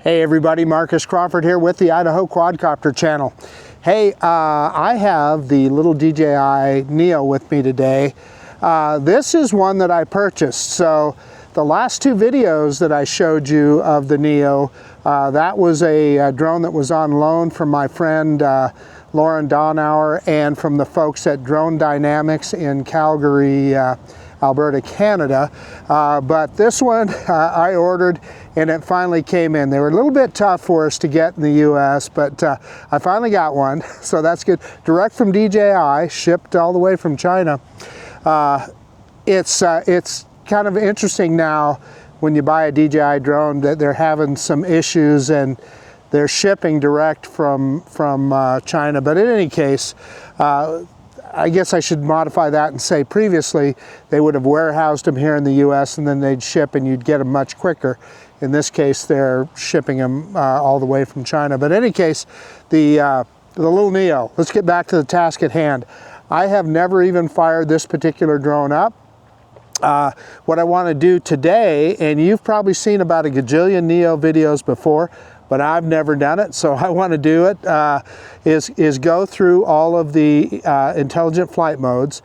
Hey everybody, Marcus Crawford here with the Idaho Quadcopter channel. Hey, I have the little DJI Neo with me today. This is one that I purchased. So the last two videos that I showed you of the Neo, that was a drone that was on loan from my friend Lauren Donauer and from the folks at Drone Dynamics in Calgary, Alberta, Canada. But this one I ordered and it finally came in. They were a little bit tough for us to get in the US, but I finally got one, so that's good. Direct from DJI, shipped all the way from China. It's kind of interesting now when you buy a DJI drone that they're having some issues and they're shipping direct from China. But in any case, I guess I should modify that and say previously they would have warehoused them here in the US and then they'd ship and you'd get them much quicker. In this case, they're shipping them all the way from China. But in any case, the little Neo, let's get back to the task at hand. I have never even fired this particular drone up. What I want to do today, and you've probably seen about a gajillion Neo videos before, but I've never done it, so I want to do it, is go through all of the intelligent flight modes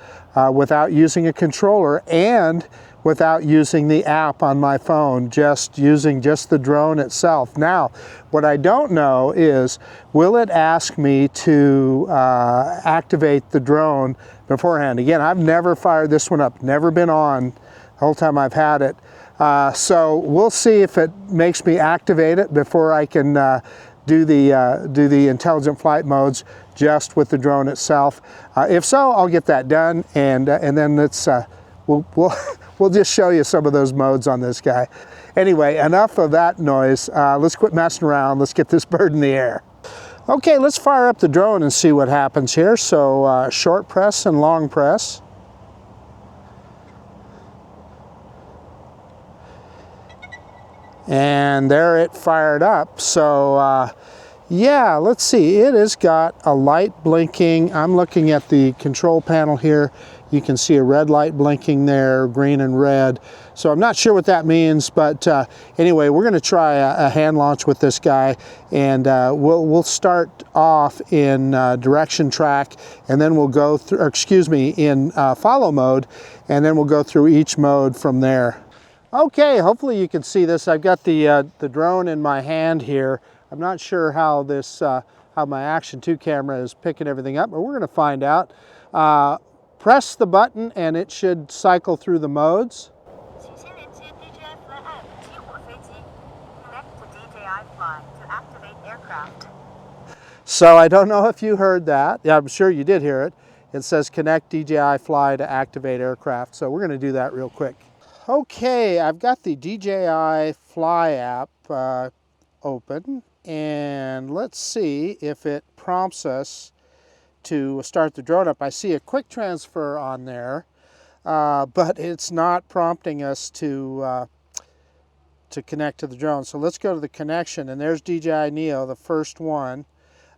without using a controller and without using the app on my phone, just using the drone itself. Now, what I don't know is, will it ask me to activate the drone beforehand? Again, I've never fired this one up, never been on the whole time I've had it. So we'll see if it makes me activate it before I can do the intelligent flight modes just with the drone itself. If so, I'll get that done, and then let's we'll just show you some of those modes on this guy. Anyway, enough of that noise. Let's quit messing around. Let's get this bird in the air. Okay, let's fire up the drone and see what happens here. So short press and long press. And there it fired up. So yeah, let's see, it has got a light blinking. I'm looking at the control panel here. You can see a red light blinking there, green and red. So I'm not sure what that means, but anyway, we're gonna try a hand launch with this guy, and we'll start off in direction track, and then we'll go through, or excuse me, in follow mode, and then we'll go through each mode from there. Okay, hopefully you can see this. I've got the drone in my hand here. I'm not sure how this, how my Action 2 camera is picking everything up, but we're gonna find out. Press the button and it should cycle through the modes. So I don't know if you heard that. Yeah, I'm sure you did hear it. It says connect DJI Fly to activate aircraft. So we're gonna do that real quick. Okay, I've got the DJI Fly app open, and let's see if it prompts us to start the drone up. I see a quick transfer on there, but it's not prompting us to connect to the drone. So let's go to the connection, and there's DJI Neo, the first one.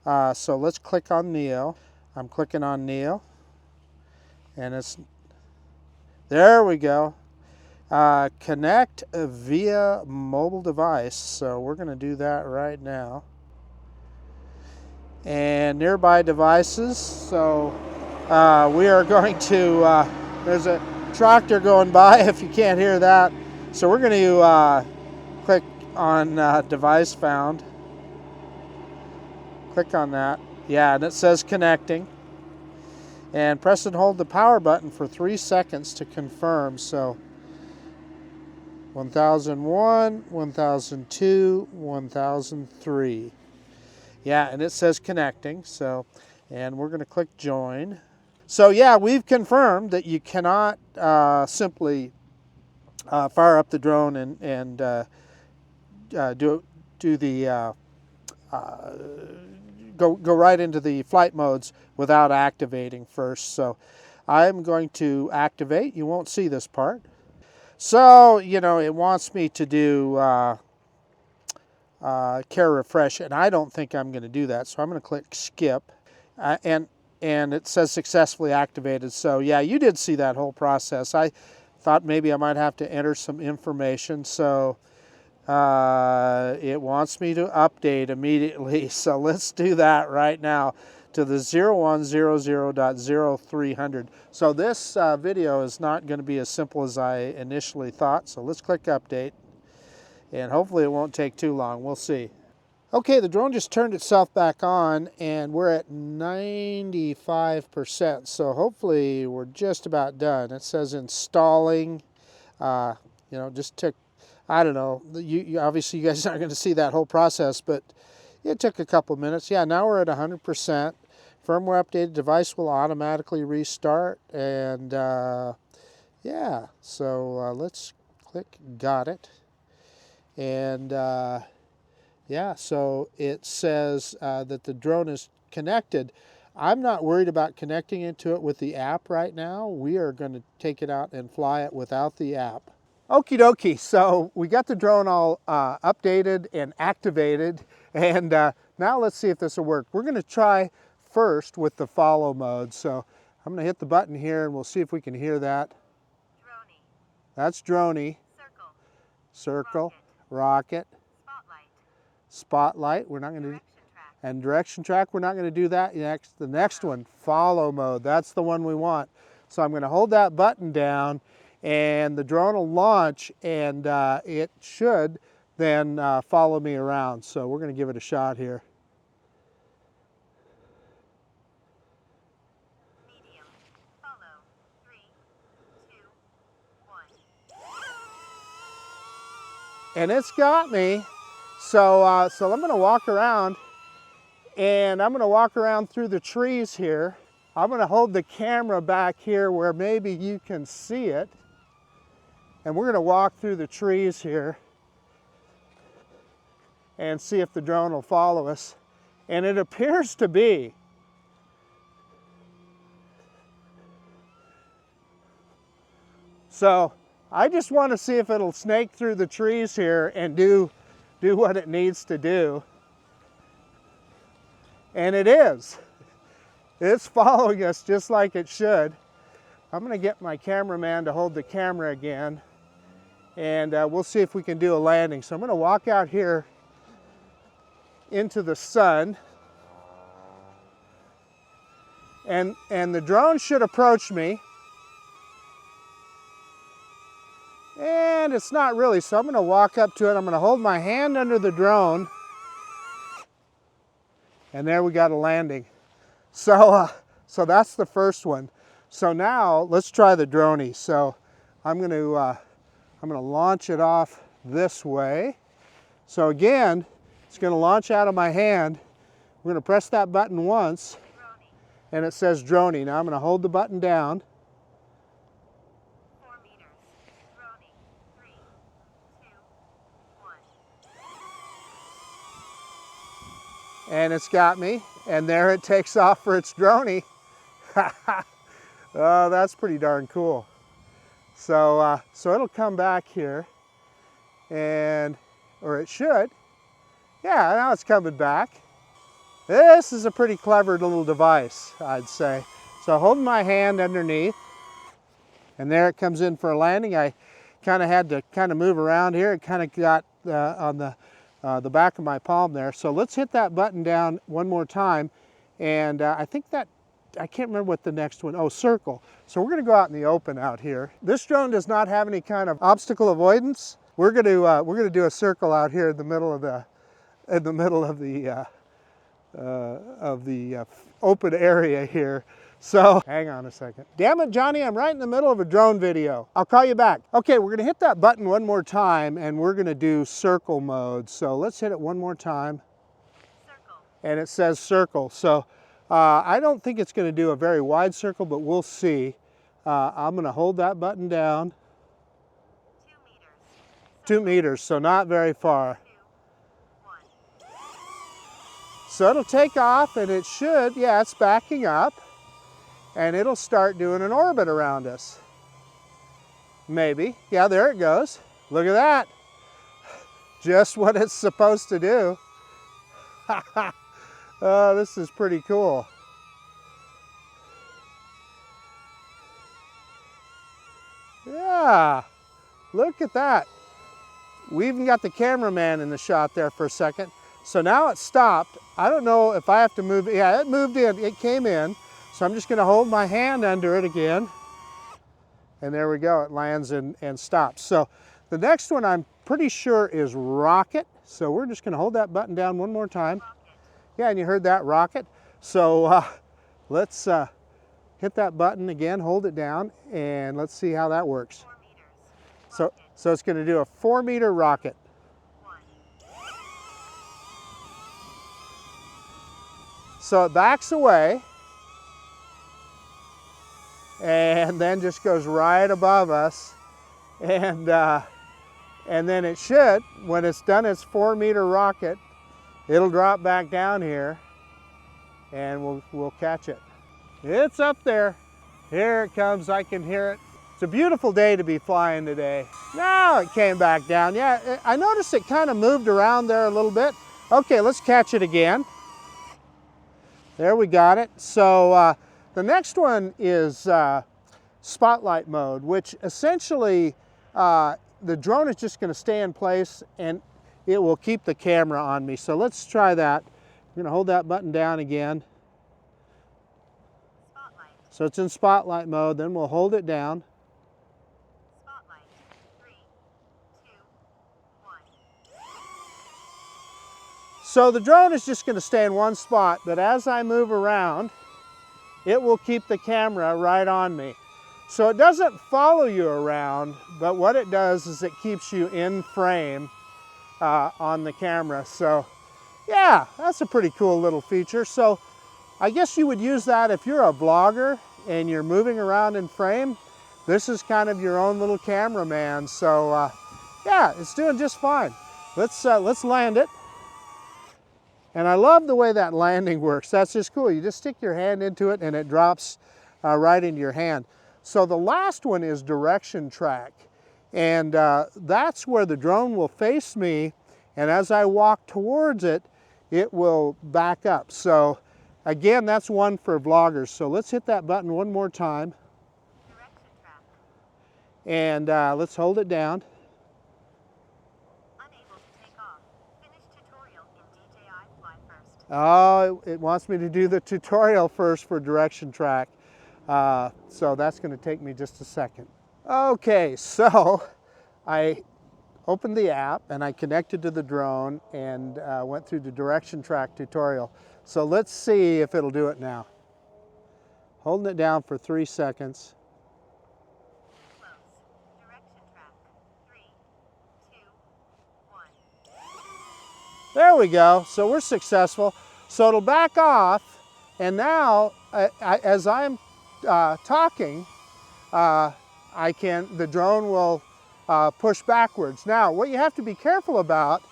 So let's click on Neo. I'm clicking on Neo, and it's, there we go. Connect via mobile device. So we're going to do that right now. And nearby devices. So we are going to, there's a tractor going by if you can't hear that. So we're going to click on device found. Click on that. Yeah, and it says connecting. And press and hold the power button for 3 seconds to confirm. So 1001, 1002, 1003. Yeah, and it says connecting. So, and we're going to click join. So yeah, we've confirmed that you cannot simply fire up the drone and do the go right into the flight modes without activating first. So I'm going to activate. You won't see this part. So, you know, it wants me to do care refresh, and I don't think I'm going to do that. So I'm going to click skip, and it says successfully activated. So yeah, you did see that whole process. I thought maybe I might have to enter some information. So It wants me to update immediately, so let's do that right now to the 0100.0300. So this video is not going to be as simple as I initially thought, so let's click update, and hopefully it won't take too long. We'll see. Okay, the drone just turned itself back on, and we're at 95%, so hopefully we're just about done. It says installing. You know, just took, I don't know, obviously you guys aren't going to see that whole process, but it took a couple minutes. Yeah, now we're at 100%. Firmware updated, device will automatically restart, and yeah, so let's click got it. And yeah, so it says that the drone is connected. I'm not worried about connecting into it with the app right now. We are going to take it out and fly it without the app. Okie dokie, so we got the drone all updated and activated, and now let's see if this will work. We're going to try first with the follow mode, so I'm going to hit the button here and we'll see if we can hear that. Droney. That's droney. Circle. Circle. Rocket. Spotlight. Spotlight. We're not going to do. Direction track. And direction track, we're not going to do that. Next, the next one, follow mode. That's the one we want. So I'm going to hold that button down, and the drone will launch, and it should then follow me around. So we're going to give it a shot here. Medium. Follow. 3, 2, 1. And it's got me. So, so I'm going to walk around, and I'm going to walk around through the trees here. I'm going to hold the camera back here where maybe you can see it. And we're going to walk through the trees here and see if the drone will follow us. And it appears to be. So I just want to see if it'll snake through the trees here and do what it needs to do. And it is. It's following us just like it should. I'm going to get my cameraman to hold the camera again, and we'll see if we can do a landing. So I'm going to walk out here into the sun, and the drone should approach me. And it's not really, so I'm going to walk up to it. I'm going to hold my hand under the drone, and there we got a landing. So, so that's the first one. So now let's try the droney. So I'm going to launch it off this way. So again, it's going to launch out of my hand. We're going to press that button once, and it says droney. Now I'm going to hold the button down. 4 meters. Droney. 3, 2, 1. And it's got me, and there it takes off for its droney. Oh, that's pretty darn cool. So, so it'll come back here, and, or it should. Yeah, now it's coming back. This is a pretty clever little device, I'd say. So holding my hand underneath, and there it comes in for a landing. I kind of had to kind of move around here. It kind of got on the back of my palm there. So let's hit that button down one more time. And I think that, I can't remember what the next one, oh, circle. So we're going to go out in the open out here. This drone does not have any kind of obstacle avoidance. We're going to do a circle out here in the middle of the open area here. So hang on a second. Damn it, Johnny, I'm right in the middle of a drone video. I'll call you back. Okay, we're going to hit that button one more time, and we're going to do circle mode. So let's hit it one more time. Circle. And it says circle. So I don't think it's going to do a very wide circle, but we'll see. I'm going to hold that button down. 2 meters. 2 meters, so not very far. 2, 1. So it'll take off, and it should, yeah, it's backing up, and it'll start doing an orbit around us. Maybe. Yeah, there it goes. Look at that. Just what it's supposed to do. Oh, this is pretty cool. Yeah, look at that. We even got the cameraman in the shot there for a second. So now it's stopped. I don't know if I have to move. Yeah, it moved in, it came in. So I'm just gonna hold my hand under it again. And there we go, it lands and stops. So the next one I'm pretty sure is rocket. So we're just gonna hold that button down one more time. Rocket. Yeah, and you heard that, rocket. So let's hit that button again, hold it down, and let's see how that works. 4 meters. So it's gonna do a 4-meter rocket. 1. So it backs away and then just goes right above us. And then it should, when it's done its 4-meter rocket, it'll drop back down here and we'll catch it. It's up there. Here it comes, I can hear it. It's a beautiful day to be flying today. Now it came back down. Yeah, I noticed it kind of moved around there a little bit. Okay, let's catch it again. There, we got it. So the next one is spotlight mode, which essentially the drone is just going to stay in place and it will keep the camera on me. So let's try that. I'm going to hold that button down again. Spotlight. So it's in spotlight mode, then we'll hold it down. Spotlight. 3, 2, 1. So the drone is just going to stay in one spot, but as I move around, it will keep the camera right on me. So it doesn't follow you around, but what it does is it keeps you in frame on the camera. So yeah, that's a pretty cool little feature. So I guess you would use that if you're a vlogger and you're moving around in frame. This is kind of your own little cameraman. So yeah, it's doing just fine. Let's land it. And I love the way that landing works. That's just cool. You just stick your hand into it and it drops right into your hand. So the last one is direction track. And that's where the drone will face me. And as I walk towards it, it will back up. So again, that's one for vloggers. So let's hit that button one more time. Direction track. And let's hold it down. Unable to take off. Finish tutorial in DJI Fly First. Oh, it wants me to do the tutorial first for direction track. So that's going to take me just a second. Okay, so I opened the app and I connected to the drone and went through the direction track tutorial. So let's see if it'll do it now. Holding it down for 3 seconds. Close. Direction track. 3, 2, 1. There we go. So we're successful. So it'll back off, and now as I'm talking, the drone will push backwards. Now, what you have to be careful about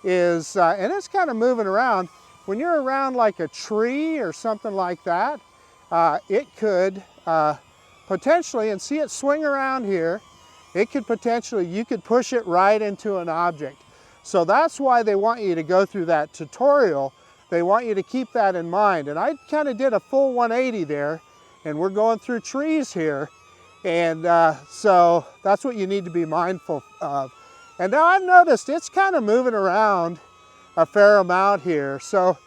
is, and it's kind of moving around, when you're around like a tree or something like that, it could potentially, and see it swing around here, it could potentially, you could push it right into an object. So that's why they want you to go through that tutorial. They want you to keep that in mind. And I kind of did a full 180 there, and we're going through trees here. And so that's what you need to be mindful of. And now I've noticed it's kind of moving around a fair amount here. So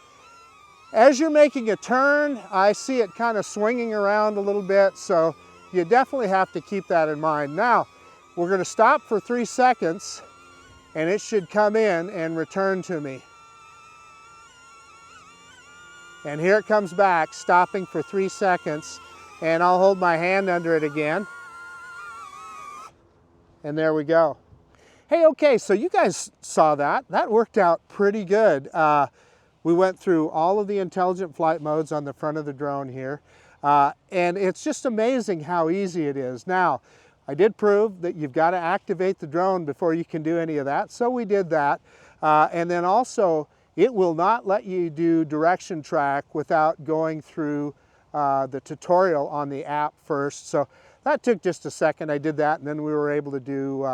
as you're making a turn, I see it kind of swinging around a little bit. So you definitely have to keep that in mind. Now, we're going to stop for 3 seconds, and it should come in and return to me. And here it comes back, stopping for 3 seconds. And I'll hold my hand under it again. And there we go. Hey, okay, so you guys saw that. That worked out pretty good. We went through all of the intelligent flight modes on the front of the drone here. And it's just amazing how easy it is. Now, I did prove that you've got to activate the drone before you can do any of that. So we did that. And then also, it will not let you do direction track without going through the tutorial on the app first. So that took just a second. I did that, and then we were able to do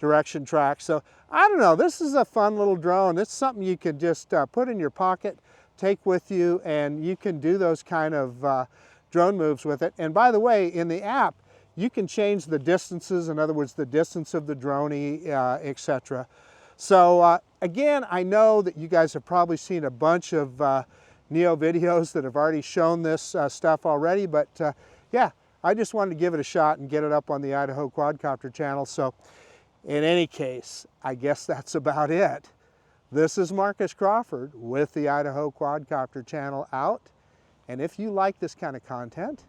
direction track. So I don't know, this is a fun little drone. It's something you can just put in your pocket, take with you, and you can do those kind of drone moves with it. And by the way, in the app, you can change the distances, in other words, the distance of the drone, etc. So again, I know that you guys have probably seen a bunch of Neo videos that have already shown this stuff already, but yeah, I just wanted to give it a shot and get it up on the Idaho Quadcopter channel. So in any case, I guess that's about it. This is Marcus Crawford with the Idaho Quadcopter channel out. And if you like this kind of content,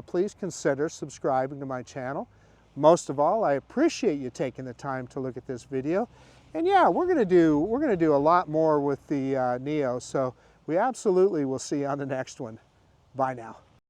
please consider subscribing to my channel. Most of all, I appreciate you taking the time to look at this video. And yeah, we're gonna do a lot more with the Neo, so we absolutely will see you on the next one. Bye now.